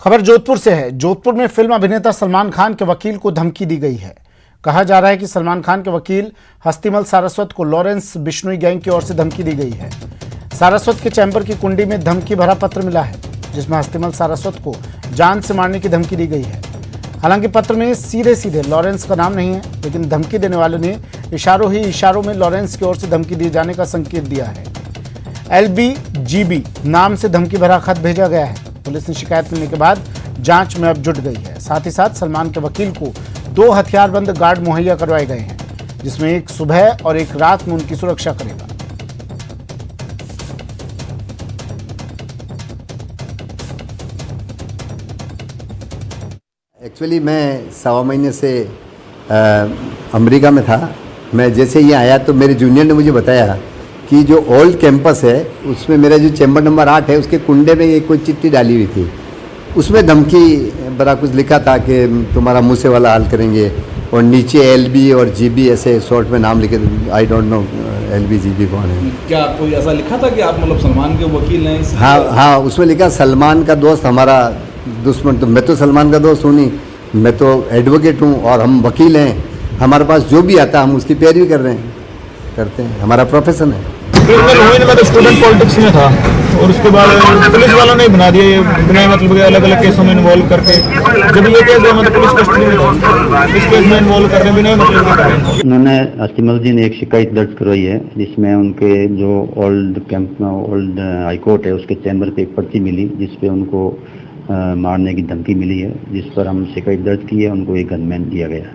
खबर जोधपुर से है। जोधपुर में फिल्म अभिनेता सलमान खान के वकील को धमकी दी गई है। कहा जा रहा है कि सलमान खान के वकील हस्तिमल सारस्वत को लॉरेंस बिश्नोई गैंग की ओर से धमकी दी गई है। सारस्वत के चैम्बर की कुंडी में धमकी भरा पत्र मिला है, जिसमें हस्तिमल सारस्वत को जान से मारने की धमकी दी गई है। हालांकि पत्र में सीधे सीधे लॉरेंस का नाम नहीं है, लेकिन धमकी देने वाले ने इशारों में लॉरेंस की ओर से धमकी दिए जाने का संकेत दिया है। LBGB नाम से धमकी भरा खत भेजा गया है। पुलिस ने शिकायत मिलने के बाद जांच में अब जुट गई है। साथ ही साथ सलमान के वकील को 2 हथियारबंद गार्ड मुहैया करवाए गए हैं, जिसमें एक सुबह और एक रात में उनकी सुरक्षा करेगा। एक्चुअली मैं 1.25 महीने से अमेरिका में था। मैं जैसे ये आया तो मेरे जूनियर ने मुझे बताया कि जो ओल्ड कैंपस है उसमें मेरा जो चैम्बर नंबर 8 है उसके कुंडे में ये कोई चिट्ठी डाली हुई थी। उसमें धमकी बड़ा कुछ लिखा था कि तुम्हारा मुँह से वाला हाल करेंगे, और नीचे LB और GB ऐसे शॉर्ट में नाम लिखे। आई डोंट नो LBGB कौन है। क्या कोई ऐसा लिखा था कि आप मतलब सलमान के वकील हैं? हाँ, उसमें लिखा सलमान का दोस्त हमारा दुश्मन। तो मैं तो सलमान का दोस्त हूँ नहीं, मैं तो एडवोकेट हूँ और हम वकील हैं। हमारे पास जो भी आता है हम उसकी पैरवी करते हैं, हमारा प्रोफेशन है। मैं तो स्टूडेंट पॉलिटिक्स में था और उसके बाद पुलिस वालों ने बना दिया ये बिना मतलब के अलग अलग केसों में इन्वॉल्व करके। जब ये केस है मतलब पुलिस कस्टडी में था, इस केस में इन्वॉल्व करके बिना मतलब के करें। उन्होंने हस्तिमल जी ने एक शिकायत दर्ज करवाई है, जिसमें उनके जो ओल्ड हाई कोर्ट है उसके चैम्बर पे एक पर्ची मिली, जिसपे उनको मारने की धमकी मिली है, जिस पर हम शिकायत दर्ज की है। उनको एक गनमैन दिया गया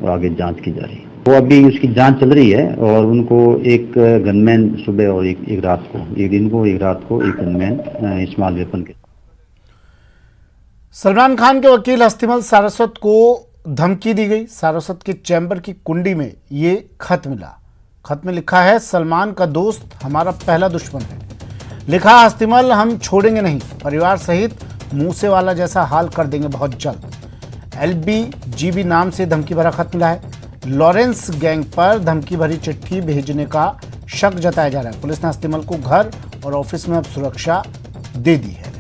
और आगे जांच की जा रही है। वो अभी उसकी जांच चल रही है और उनको एक गनमैन सुबह और एक रात को, एक दिन को एक रात को एक गनमैन स्मॉल वेपन के। सलमान खान के वकील हस्तिमल सारस्वत को धमकी दी गई। सारस्वत के चैम्बर की कुंडी में ये खत मिला। खत में लिखा है, सलमान का दोस्त हमारा पहला दुश्मन है। लिखा, हस्तिमल हम छोड़ेंगे नहीं, परिवार सहित मूसे वाला जैसा हाल कर देंगे बहुत जल्द। LBGB नाम से धमकी भरा खत मिला है। लॉरेंस गैंग पर धमकी भरी चिट्ठी भेजने का शक जताया जा रहा है। पुलिस ने हस्तिमल को घर और ऑफिस में अब सुरक्षा दे दी है।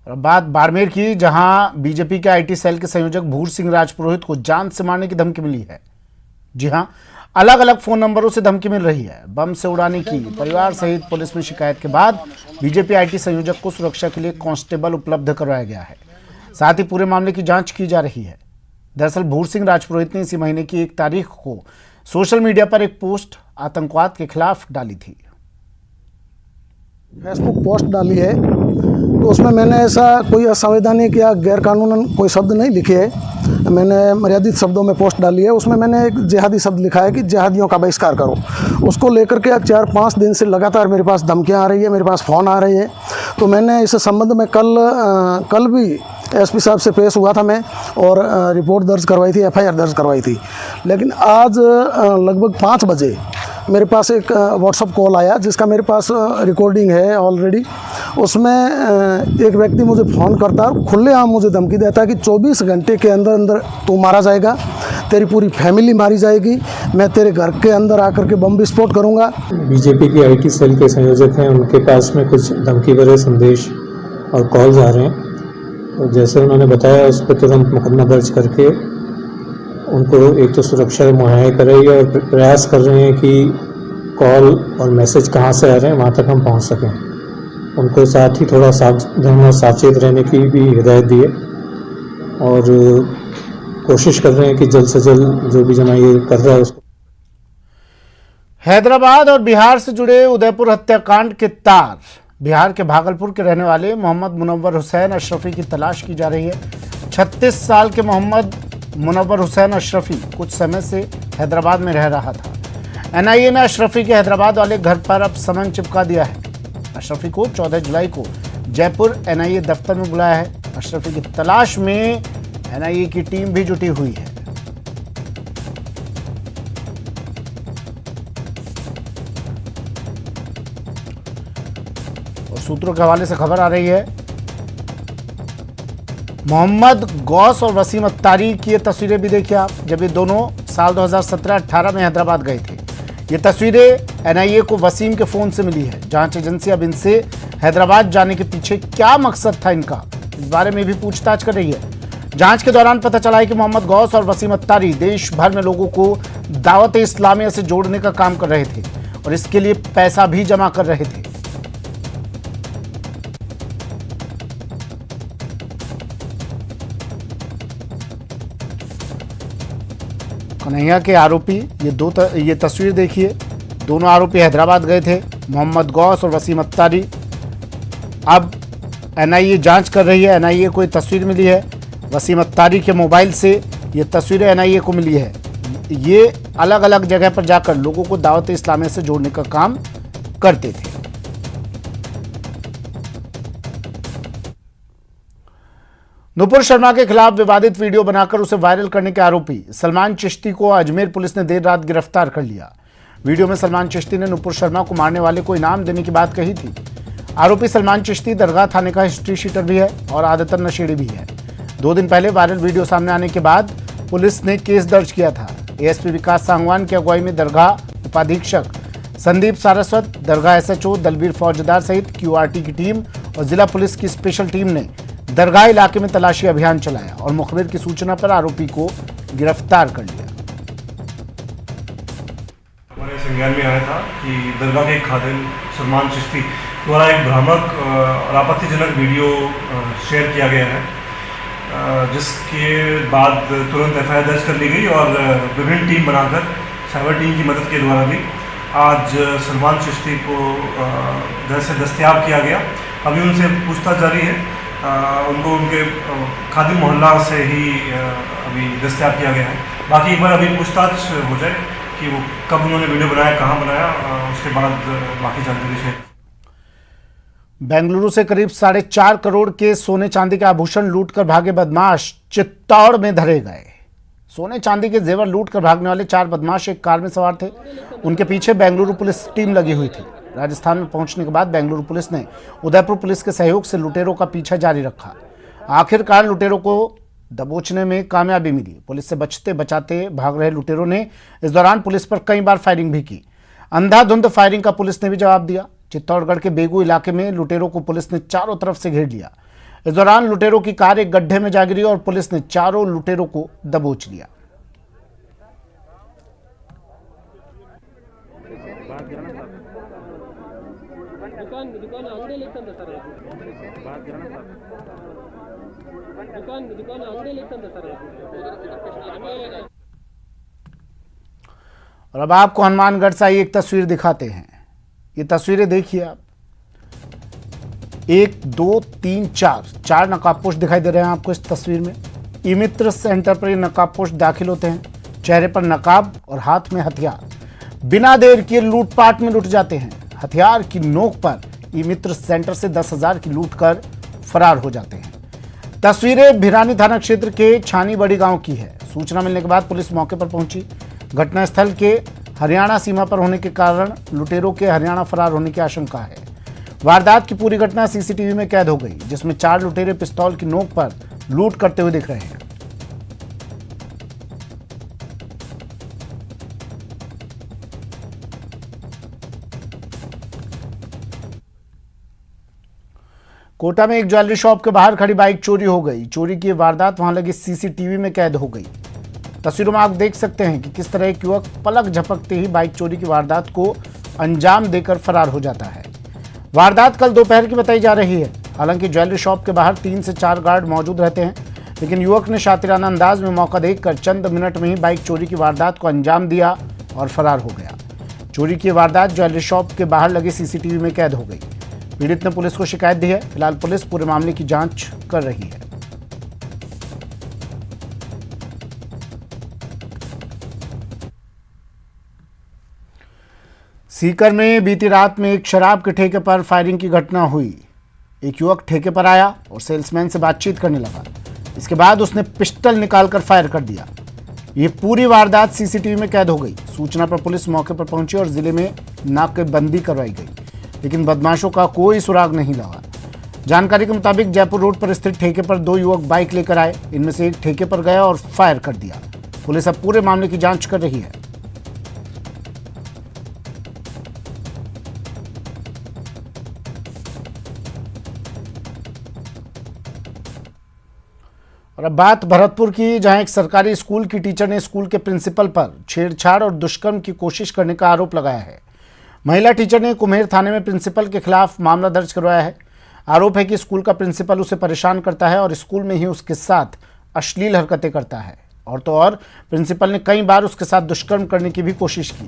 और बात बाड़मेर की, जहां बीजेपी के IT सेल के संयोजक भूर सिंह राजपुरोहित को जान से मारने की धमकी मिली है। जी हां, अलग अलग फोन नंबरों से धमकी मिल रही है बम से उड़ाने की। परिवार सहित पुलिस में शिकायत के बाद बीजेपी IT संयोजक को सुरक्षा के लिए कांस्टेबल उपलब्ध करवाया गया है। साथ ही पूरे मामले की जांच की जा रही है। दरअसल भूर सिंह राजपुरोहित ने इसी महीने की 1 तारीख को सोशल मीडिया पर एक पोस्ट आतंकवाद के खिलाफ डाली थी। फेसबुक पोस्ट डाली है, तो उसमें मैंने ऐसा कोई असंवैधानिक या गैरकानूनन कोई शब्द नहीं लिखे है। मैंने मर्यादित शब्दों में पोस्ट डाली है। उसमें मैंने एक जिहादी शब्द लिखा है कि जिहादियों का बहिष्कार करो। उसको लेकर के 4-5 दिन से लगातार मेरे पास धमकियां आ रही है, मेरे पास फ़ोन आ रही है। तो मैंने इस संबंध में कल भी SP साहब से पेश हुआ था मैं, और रिपोर्ट दर्ज करवाई थी, FIR दर्ज करवाई थी। लेकिन आज लगभग 5 बजे मेरे पास एक व्हाट्सअप कॉल आया, जिसका मेरे पास रिकॉर्डिंग है ऑलरेडी। उसमें एक व्यक्ति मुझे फ़ोन करता है और खुलेआम मुझे धमकी देता है कि 24 घंटे के अंदर अंदर तू मारा जाएगा, तेरी पूरी फैमिली मारी जाएगी, मैं तेरे घर के अंदर आकर के बम विस्फोट करूँगा। बीजेपी के IT सेल के संयोजक हैं, उनके पास में कुछ धमकी भरे संदेश और कॉल्स आ रहे हैं। तो जैसे उन्होंने बताया, उस पर तुरंत मुकदमा दर्ज करके उनको एक तो सुरक्षा मुहैया कराई और प्रयास कर रहे हैं कि कॉल और मैसेज कहाँ से आ रहे हैं वहाँ तक हम पहुँच सकें। उनको साथ ही थोड़ा सावधान और सावचेत रहने की भी हिदायत दी है, और कोशिश कर रहे हैं कि जल्द से जल्द जो भी जना ये कर रहा है उसको। हैदराबाद और बिहार से जुड़े उदयपुर हत्याकांड के तार बिहार के भागलपुर के रहने वाले मोहम्मद मुनव्वर हुसैन अशरफी की तलाश की जा रही है। 36 साल के मोहम्मद मुनव्वर हुसैन अशरफी कुछ समय से हैदराबाद में रह रहा था। NIA ने अशरफी के हैदराबाद वाले घर पर अब समन चिपका दिया है। अशरफी को 14 जुलाई को जयपुर NIA दफ्तर में बुलाया है। अशरफी की तलाश में NIA की टीम भी जुटी हुई है। और सूत्रों के हवाले से खबर आ रही है, मोहम्मद गौस और वसीम अत्तारी की ये तस्वीरें भी देखिए आप, जब ये दोनों साल 2017-18 में हैदराबाद गए थे। ये तस्वीरें एनआईए को वसीम के फोन से मिली है। जांच एजेंसी अब इनसे हैदराबाद जाने के पीछे क्या मकसद था इनका, इस बारे में भी पूछताछ कर रही है। जांच के दौरान पता चला है कि मोहम्मद गौस और वसीम अत्तारी देश भर में लोगों को दावत इस्लामिया से जोड़ने का काम कर रहे थे और इसके लिए पैसा भी जमा कर रहे थे। कन्हैया के आरोपी ये तस्वीर देखिए, दोनों आरोपी हैदराबाद गए थे, मोहम्मद गौस और वसीम अत्तारी। अब एनआईए जांच कर रही है। एनआईए को ये तस्वीर मिली है, वसीम अत्तारी के मोबाइल से ये तस्वीरें एनआईए को मिली है। ये अलग अलग जगह पर जाकर लोगों को दावत इस्लामिया से जोड़ने का काम करते थे। नुपुर शर्मा के खिलाफ विवादित वीडियो बनाकर उसे वायरल करने के आरोपी सलमान चिश्ती को अजमेर पुलिस ने देर रात गिरफ्तार कर लिया। वीडियो में सलमान चिश्ती ने नुपुर शर्मा को मारने वाले को इनाम देने की बात कही थी। आरोपी सलमान चिश्ती दरगाह थाने का हिस्ट्री शीटर भी है और आदतन नशेड़ी भी है। 2 दिन पहले वायरल वीडियो सामने आने के बाद पुलिस ने केस दर्ज किया था। एएसपी विकास सांगवान की अगुवाई में दरगाह उपाधीक्षक संदीप सारस्वत, दरगाह एसएचओ दलबीर फौजदार सहित क्यूआरटी की टीम और जिला पुलिस की स्पेशल टीम ने दरगाह इलाके में तलाशी अभियान चलाया और मुखबिर की सूचना पर आरोपी को गिरफ्तार कर लिया। हमारे संज्ञान में आया था कि दरगाह के खादिम सलमान चिश्ती द्वारा एक भ्रामक और आपत्तिजनक वीडियो शेयर किया गया है, जिसके बाद तुरंत एफआईआर दर्ज कर ली गई और विभिन्न टीम बनाकर साइबर टीम की मदद के द्वारा भी आज सलमान चिश्ती को घर से दस्तयाब किया गया। अभी उनसे पूछताछ जारी है। उनको उनके खादिम मोहल्ला से ही अभी दस्तयाब किया गया है। बाकी एक बार अभी पूछताछ हो जाए कि वो कब उन्होंने वीडियो बनाया, कहाँ बनाया, उसके बाद बाकी जानकारी है। बेंगलुरु से करीब 4.5 करोड़ के सोने चांदी के आभूषण लूटकर भागे बदमाश चित्तौड़ में धरे गए। सोने चांदी के जेवर लूटकर भागने वाले 4 बदमाश एक कार में सवार थे। उनके पीछे बेंगलुरु पुलिस टीम लगी हुई थी। राजस्थान में पहुंचने के बाद बेंगलुरु पुलिस ने उदयपुर पुलिस के सहयोग से लुटेरों का पीछा जारी रखा। आखिरकार लुटेरों को दबोचने में कामयाबी मिली। पुलिस से बचते बचाते भाग रहे लुटेरों ने इस दौरान पुलिस पर कई बार फायरिंग भी की। अंधाधुंध फायरिंग का पुलिस ने भी जवाब दिया। चित्तौड़गढ़ के बेगू इलाके में लुटेरों को पुलिस ने चारों तरफ से घेर लिया। इस दौरान लुटेरों की कार एक गड्ढे में जा गिरी और पुलिस ने चारों लुटेरों को दबोच लिया। और अब आपको हनुमानगढ़ से आई एक तस्वीर दिखाते हैं। ये तस्वीरें देखिए आप, 1 2 3 4 नकाबपोश दिखाई दे रहे हैं आपको इस तस्वीर में। ई मित्र सेंटर पर ये नकाबपोश दाखिल होते हैं, चेहरे पर नकाब और हाथ में हथियार। बिना देर किए लूटपाट में लुट जाते हैं। हथियार की नोक पर ई मित्र सेंटर से 10,000 की लूट कर फरार हो जाते हैं। तस्वीरें भिरानी थाना क्षेत्र के छानी बड़ी गांव की है। सूचना मिलने के बाद पुलिस मौके पर पहुंची। घटनास्थल के हरियाणा सीमा पर होने के कारण लुटेरों के हरियाणा फरार होने की आशंका है। वारदात की पूरी घटना सीसीटीवी में कैद हो गई, जिसमें 4 लुटेरे पिस्तौल की नोक पर लूट करते हुए दिख रहे हैं। कोटा में एक ज्वेलरी शॉप के बाहर खड़ी बाइक चोरी हो गई। चोरी की वारदात वहां लगी सीसीटीवी में कैद हो गई। तस्वीरों में आप देख सकते हैं कि किस तरह एक युवक पलक झपकते ही बाइक चोरी की वारदात को अंजाम देकर फरार हो जाता है। वारदात कल दोपहर की बताई जा रही है। हालांकि ज्वेलरी शॉप के बाहर 3 से 4 गार्ड मौजूद रहते हैं, लेकिन युवक ने शातिराना अंदाज में मौका देखकर चंद मिनट में ही बाइक चोरी की वारदात को अंजाम दिया और फरार हो गया। चोरी की वारदात ज्वेलरी शॉप के बाहर लगे सीसीटीवी में कैद हो गई। पीड़ित ने पुलिस को शिकायत दी है। फिलहाल पुलिस पूरे मामले की जांच कर रही है। सीकर में बीती रात में एक शराब के ठेके पर फायरिंग की घटना हुई। एक युवक ठेके पर आया और सेल्समैन से बातचीत करने लगा। इसके बाद उसने पिस्टल निकालकर फायर कर दिया। ये पूरी वारदात सीसीटीवी में कैद हो गई। सूचना पर पुलिस मौके पर पहुंची और जिले में नाकेबंदी करवाई गई, लेकिन बदमाशों का कोई सुराग नहीं लगा। जानकारी के मुताबिक जयपुर रोड पर स्थित ठेके पर 2 युवक बाइक लेकर आए। इनमें से एक ठेके पर गया और फायर कर दिया। पुलिस अब पूरे मामले की जांच कर रही है। और अब बात भरतपुर की, जहां एक सरकारी स्कूल की टीचर ने स्कूल के प्रिंसिपल पर छेड़छाड़ और दुष्कर्म की कोशिश करने का आरोप लगाया है। महिला टीचर ने कुम्हेर थाने में प्रिंसिपल के खिलाफ मामला दर्ज करवाया है। आरोप है कि स्कूल का प्रिंसिपल उसे परेशान करता है और स्कूल में ही उसके साथ अश्लील हरकतें करता है। और तो और प्रिंसिपल ने कई बार उसके साथ दुष्कर्म करने की भी कोशिश की,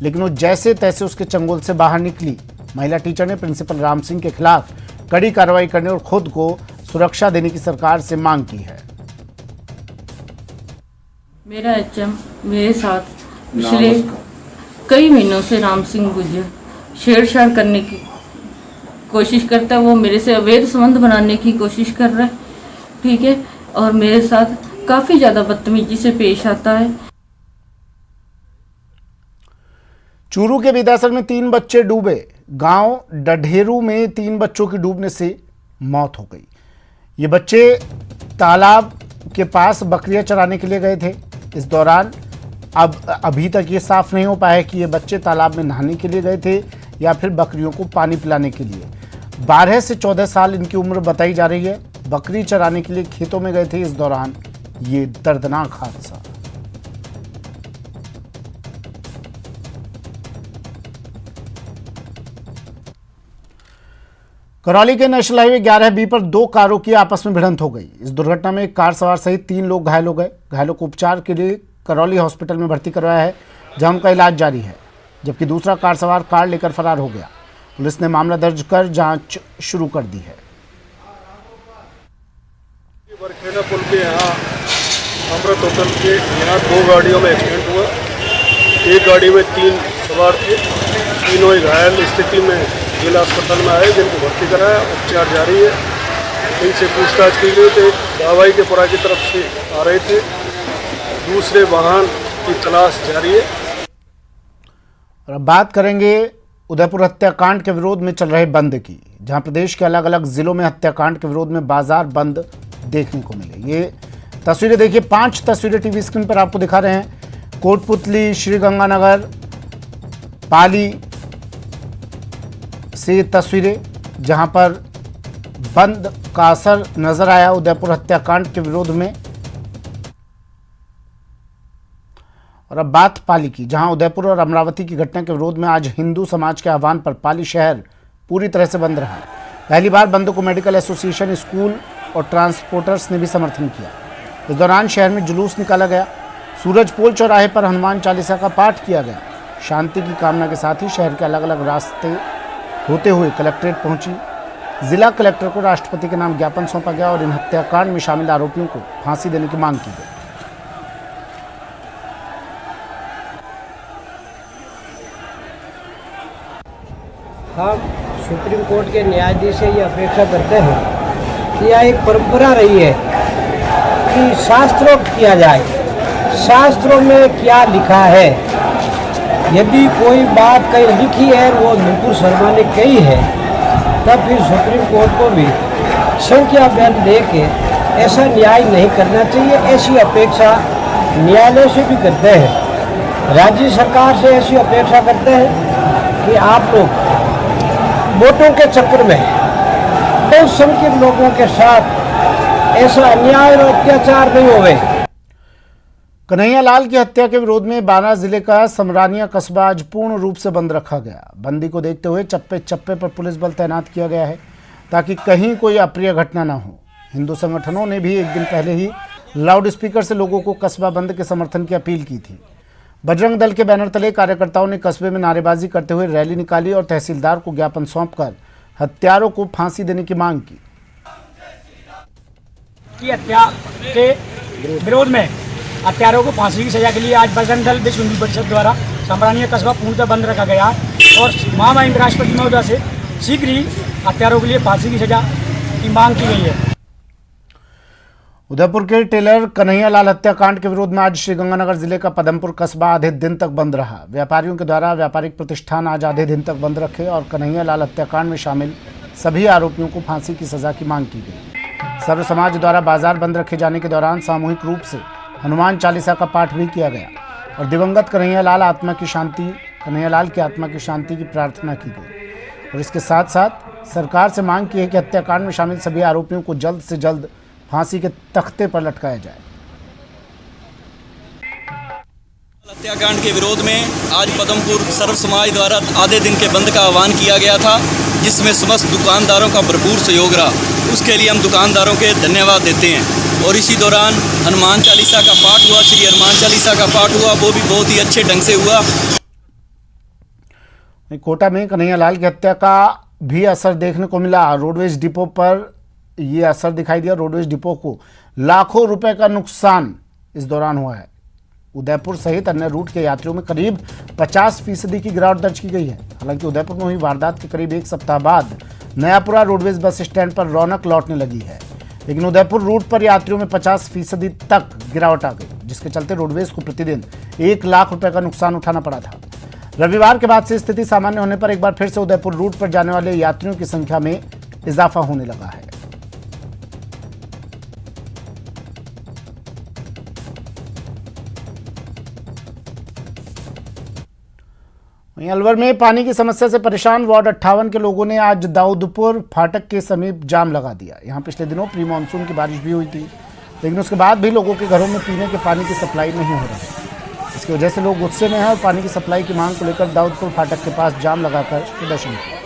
लेकिन वो जैसे तैसे उसके चंगुल से बाहर निकली। महिला टीचर ने प्रिंसिपल राम सिंह के खिलाफ कड़ी कार्रवाई करने और खुद को सुरक्षा देने की सरकार से मांग की है। मेरा एचएम मेरे साथ पिछले कई महीनों से राम सिंह गुज्जर छेड़छाड़ करने की कोशिश करता है। वो मेरे से अवैध संबंध बनाने की कोशिश कर रहा है, ठीक है, और मेरे साथ काफ़ी ज़्यादा बदतमीजी से पेश आता है। चूरू के विदासर में 3 बच्चे डूबे। गांव डढेरू में 3 बच्चों की डूबने से मौत हो गई। ये बच्चे तालाब के पास बकरियां चराने के लिए गए थे। इस दौरान अभी तक ये साफ नहीं हो पाया कि ये बच्चे तालाब में नहाने के लिए गए थे या फिर बकरियों को पानी पिलाने के लिए। 12 से 14 साल इनकी उम्र बताई जा रही है। बकरी चराने के लिए खेतों में गए थे। इस दौरान ये दर्दनाक हादसा। करौली के नेशनल हाईवे 11B पर 2 कारों की आपस में भिड़ंत हो गई। इस दुर्घटना में एक कार सवार सहित 3 लोग घायल हो गए। घायलों को उपचार के लिए करौली हॉस्पिटल में भर्ती करवाया है, जहां उनका इलाज जारी है, जबकि दूसरा कार सवार कार लेकर फरार हो गया। पुलिस ने मामला दर्ज कर जांच शुरू कर दी है। बरखेड़ा पुल के यहाँ अमृत होटल के यहाँ 2 गाड़ियों में एक्सीडेंट हुआ। एक गाड़ी में 3 सवार थे, तीनों ही घायल स्थिति में जिला अस्पताल में आए, जिनको भर्ती कराया, उपचार जारी है। इनसे पूछताछ की गई तो दवाई के पुरा की तरफ से आ रहे थे, दूसरे वाहन की तलाश जारी है। और अब बात करेंगे उदयपुर हत्याकांड के विरोध में चल रहे बंद की, जहां प्रदेश के अलग अलग जिलों में हत्याकांड के विरोध में बाजार बंद देखने को मिले। ये तस्वीरें देखिए, 5 तस्वीरें टीवी स्क्रीन पर आपको दिखा रहे हैं। कोटपुतली, श्रीगंगानगर, पाली से तस्वीरें, जहां पर बंद का असर नजर आया उदयपुर हत्याकांड के विरोध में। और अब बात पाली की, जहां उदयपुर और अमरावती की घटना के विरोध में आज हिंदू समाज के आह्वान पर पाली शहर पूरी तरह से बंद रहा। पहली बार बंद को मेडिकल एसोसिएशन, स्कूल और ट्रांसपोर्टर्स ने भी समर्थन किया। इस दौरान शहर में जुलूस निकाला गया। सूरजपोल चौराहे पर हनुमान चालीसा का पाठ किया गया। शांति की कामना के साथ ही शहर के अलग अलग रास्ते होते हुए कलेक्ट्रेट पहुंची। जिला कलेक्टर को राष्ट्रपति के नाम ज्ञापन सौंपा गया और इन हत्याकांड में शामिल आरोपियों को फांसी देने की मांग की गई। हम सुप्रीम कोर्ट के न्यायाधीश से ये अपेक्षा करते हैं कि यह एक परंपरा रही है कि शास्त्रोक्त किया जाए। शास्त्रों में क्या लिखा है, यदि कोई बात कहीं लिखी है, वो नुपुर शर्मा ने कही है, तब फिर सुप्रीम कोर्ट को भी संख्या बयान दे के ऐसा न्याय नहीं करना चाहिए। ऐसी अपेक्षा न्यायालय से भी करते हैं, राज्य सरकार से ऐसी अपेक्षा करते हैं कि आप लोग वोटों के चक्कर में बहुसंख्यक लोगों के साथ ऐसा अन्याय और अत्याचार नहीं होवे। कन्हैया लाल की हत्या के विरोध में बाना जिले का समरानिया कस्बा आज पूर्ण रूप से बंद रखा गया। बंदी को देखते हुए चप्पे चप्पे पर पुलिस बल तैनात किया गया है ताकि कहीं कोई अप्रिय घटना न हो। हिंदू संगठनों ने भी एक दिन पहले ही लाउड स्पीकर से लोगों को कस्बा बंद के समर्थन की अपील की थी। बजरंग दल के बैनर तले कार्यकर्ताओं ने कस्बे में नारेबाजी करते हुए रैली निकाली और तहसीलदार को ज्ञापन सौंपकर हत्यारों को फांसी देने की मांग की। हत्या के विरोध में हत्यारों को फांसी की सजा के लिए आज बजरंग दल विश्व हिंदू परिषद द्वारा समरानिया कस्बा पूर्णतः बंद रखा गया और महामहिम राष्ट्रपति महोदय से शीघ्र ही हत्यारों के लिए फांसी की सजा की मांग की गई है। उदयपुर के टेलर कन्हैया लाल हत्याकांड के विरोध में आज श्रीगंगानगर जिले का पदमपुर कस्बा आधे दिन तक बंद रहा। व्यापारियों के द्वारा व्यापारिक प्रतिष्ठान आज आधे दिन तक बंद रखे और कन्हैया लाल हत्याकांड में शामिल सभी आरोपियों को फांसी की सजा की मांग की गई। सर्व समाज द्वारा बाजार बंद रखे जाने के दौरान सामूहिक रूप से हनुमान चालीसा का पाठ भी किया गया और दिवंगत कन्हैया लाल की आत्मा की शांति की प्रार्थना की गई। और इसके साथ साथ सरकार से मांग की है कि हत्याकांड में शामिल सभी आरोपियों को जल्द से जल्द फांसी के तख्ते पर लटकाया जाए। हत्याकांड के विरोध में आज पदमपुर सर्व समाज द्वारा आधे दिन के बंद का आह्वान किया गया था, जिसमें समस्त दुकानदारों का भरपूर सहयोग रहा। उसके लिए हम दुकानदारों के धन्यवाद देते हैं। और इसी दौरान हनुमान चालीसा का पाठ हुआ, श्री हनुमान चालीसा का पाठ हुआ, वो भी बहुत ही अच्छे ढंग से हुआ। कोटा में कन्हैयालाल की हत्या का भी असर देखने को मिला। रोडवेज डिपो पर यह असर दिखाई दिया। रोडवेज डिपो को लाखों रुपए का नुकसान इस दौरान हुआ है। उदयपुर सहित अन्य रूट के यात्रियों में करीब 50% की गिरावट दर्ज की गई है। हालांकि उदयपुर में हुई वारदात के करीब एक सप्ताह बाद नयापुरा रोडवेज बस स्टैंड पर रौनक लौटने लगी है, लेकिन उदयपुर रूट पर यात्रियों में 50% तक गिरावट आ गई, जिसके चलते रोडवेज को प्रतिदिन 1 लाख रुपए का नुकसान उठाना पड़ा था। रविवार के बाद से स्थिति सामान्य होने पर एक बार फिर से उदयपुर रूट पर जाने वाले यात्रियों की संख्या में इजाफा होने लगा है। वहीं अलवर में पानी की समस्या से परेशान वार्ड 58 के लोगों ने आज दाऊदपुर फाटक के समीप जाम लगा दिया। यहां पिछले दिनों प्री मानसून की बारिश भी हुई थी, लेकिन उसके बाद भी लोगों के घरों में पीने के पानी की सप्लाई नहीं हो रही। इसकी वजह से लोग गुस्से में हैं और पानी की सप्लाई की मांग को लेकर दाऊदपुर फाटक के पास जाम लगाकर प्रदर्शन किया।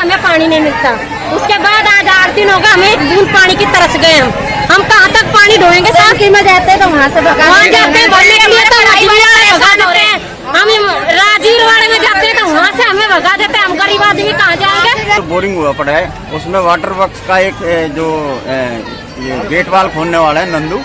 हमें पानी नहीं मिलता, उसके बाद आज 8 दिन होगा हमें बूंद पानी की तरस गए। हम कहाँ तक पानी ढोएंगे? साहब की में जाते हैं तो वहाँ से वहाँ जाते हैं भरने के लिए, तो हम राजीववाड़े में जाते हैं तो वहाँ से हमें भगा देते हैं। हम गरीब आदमी कहाँ जाएंगे? तो बोरिंग हुआ पड़ा है, उसमें वाटर वर्क्स का एक जो ये गेट वाल खोलने वाला है नंदू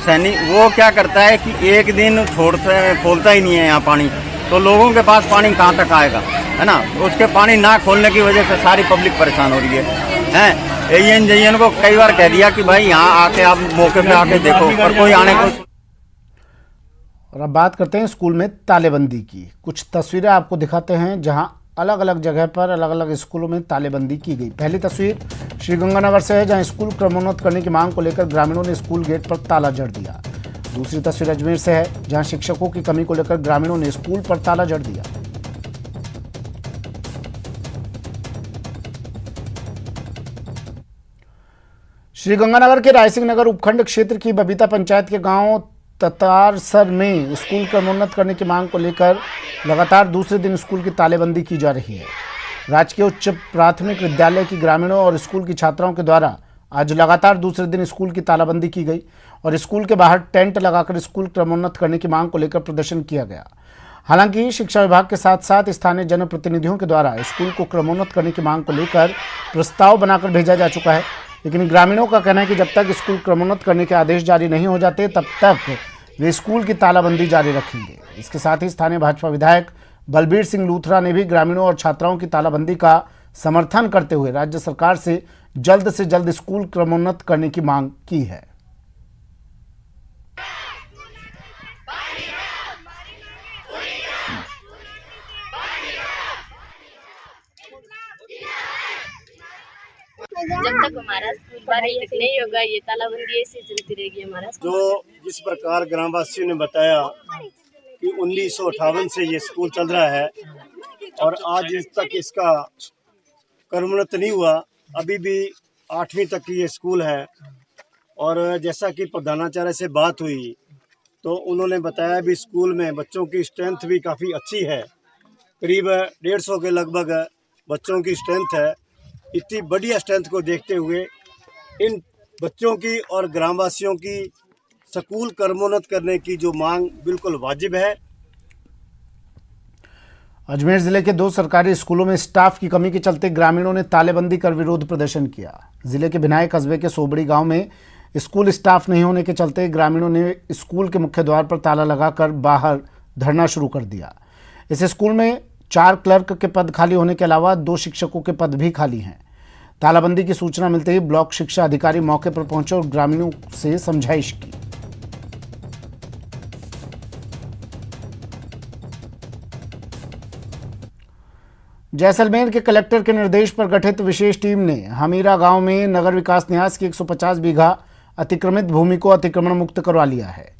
सैनी, वो क्या करता है कि एक दिन खोलता ही नहीं है यहाँ पानी, तो लोगों के पास पानी कहाँ तक आएगा, है ना। उसके पानी ना खोलने की वजह से सारी पब्लिक परेशान हो रही है। एएन को कई बार कह दिया कि भाई यहाँ आके आप मौके पे आके देखो, पर कोई आने को। और अब बात करते हैं स्कूल में तालेबंदी की। कुछ तस्वीरें आपको दिखाते हैं जहां अलग अलग जगह पर अलग अलग स्कूलों में तालेबंदी की गई। पहली तस्वीर श्रीगंगानगर से है, जहां स्कूल क्रमोन्नत करने की मांग को लेकर ग्रामीणों ने स्कूल गेट पर ताला जड़ दिया। दूसरी तस्वीर अजमेर से है, जहां शिक्षकों की कमी को लेकर ग्रामीणों ने स्कूल पर ताला जड़ दिया। श्रीगंगानगर के रायसिंह नगर उपखंड क्षेत्र की बबीता पंचायत के गांव ततारसर में स्कूल क्रमोन्नत करने की मांग को लेकर लगातार दूसरे दिन स्कूल की तालेबंदी की जा रही है। राजकीय उच्च प्राथमिक विद्यालय की ग्रामीणों और स्कूल की छात्राओं के द्वारा आज लगातार दूसरे दिन स्कूल की तालाबंदी की गई और स्कूल के बाहर टेंट लगाकर स्कूल क्रमोन्नत करने की मांग को लेकर प्रदर्शन किया गया। हालांकि शिक्षा विभाग के साथ साथ स्थानीय जनप्रतिनिधियों के द्वारा स्कूल को क्रमोन्नत करने की मांग को लेकर प्रस्ताव बनाकर भेजा जा चुका है, लेकिन ग्रामीणों का कहना है कि जब तक स्कूल क्रमोन्नत करने के आदेश जारी नहीं हो जाते तब तक वे स्कूल की तालाबंदी जारी रखेंगे। इसके साथ ही स्थानीय भाजपा विधायक बलबीर सिंह लूथरा ने भी ग्रामीणों और छात्राओं की तालाबंदी का समर्थन करते हुए राज्य सरकार से जल्द स्कूल क्रमोन्नत करने की मांग की है। जब तक हमारा स्कूल बंद नहीं होगा ये तालाबंदी ऐसी चलती रहेगी हमारा। जो जिस प्रकार ग्रामवासियों ने बताया कि 1958 से ये स्कूल चल रहा है और आज तक इसका क्रमोन्नत नहीं हुआ, अभी भी 8वीं तक की ये स्कूल है। और जैसा कि प्रधानाचार्य से बात हुई तो उन्होंने बताया भी स्कूल में बच्चों की स्ट्रेंथ भी काफ़ी अच्छी है, करीब 150 के लगभग बच्चों की स्ट्रेंथ है। इतनी बढ़िया स्ट्रेंथ को देखते हुए इन बच्चों की और ग्रामवासियों की स्कूल क्रमोन्नत करने की जो मांग बिल्कुल वाजिब है। अजमेर जिले के 2 सरकारी स्कूलों में स्टाफ की कमी के चलते ग्रामीणों ने तालेबंदी कर विरोध प्रदर्शन किया। जिले के भिनाई कस्बे के सोबड़ी गांव में स्कूल स्टाफ नहीं होने के चलते ग्रामीणों ने स्कूल के मुख्य द्वार पर ताला लगाकर बाहर धरना शुरू कर दिया। इस स्कूल में 4 क्लर्क के पद खाली होने के अलावा 2 शिक्षकों के पद भी खाली हैं। तालाबंदी की सूचना मिलते ही ब्लॉक शिक्षा अधिकारी मौके पर पहुंचे और ग्रामीणों से समझाइश की। जैसलमेर के कलेक्टर के निर्देश पर गठित विशेष टीम ने हमीरा गांव में नगर विकास न्यास की 150 बीघा अतिक्रमित भूमि को अतिक्रमण मुक्त करवा लिया है।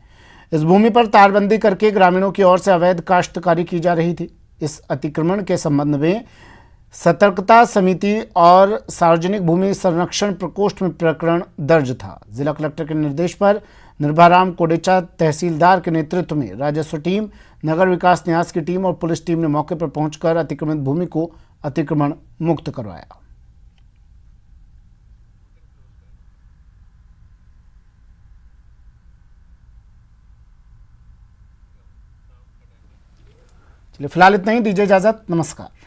इस भूमि पर तारबंदी करके ग्रामीणों की ओर से अवैध काश्तकारी की जा रही थी। इस अतिक्रमण के संबंध में सतर्कता समिति और सार्वजनिक भूमि संरक्षण प्रकोष्ठ में प्रकरण दर्ज था। जिला कलेक्टर के निर्देश पर निर्भयराम कोडेचा तहसीलदार के नेतृत्व में राजस्व टीम, नगर विकास न्यास की टीम और पुलिस टीम ने मौके पर पहुंचकर अतिक्रमित भूमि को अतिक्रमण मुक्त करवाया। चलिए फिलहाल इतना ही, दीजिए इजाजत, नमस्कार।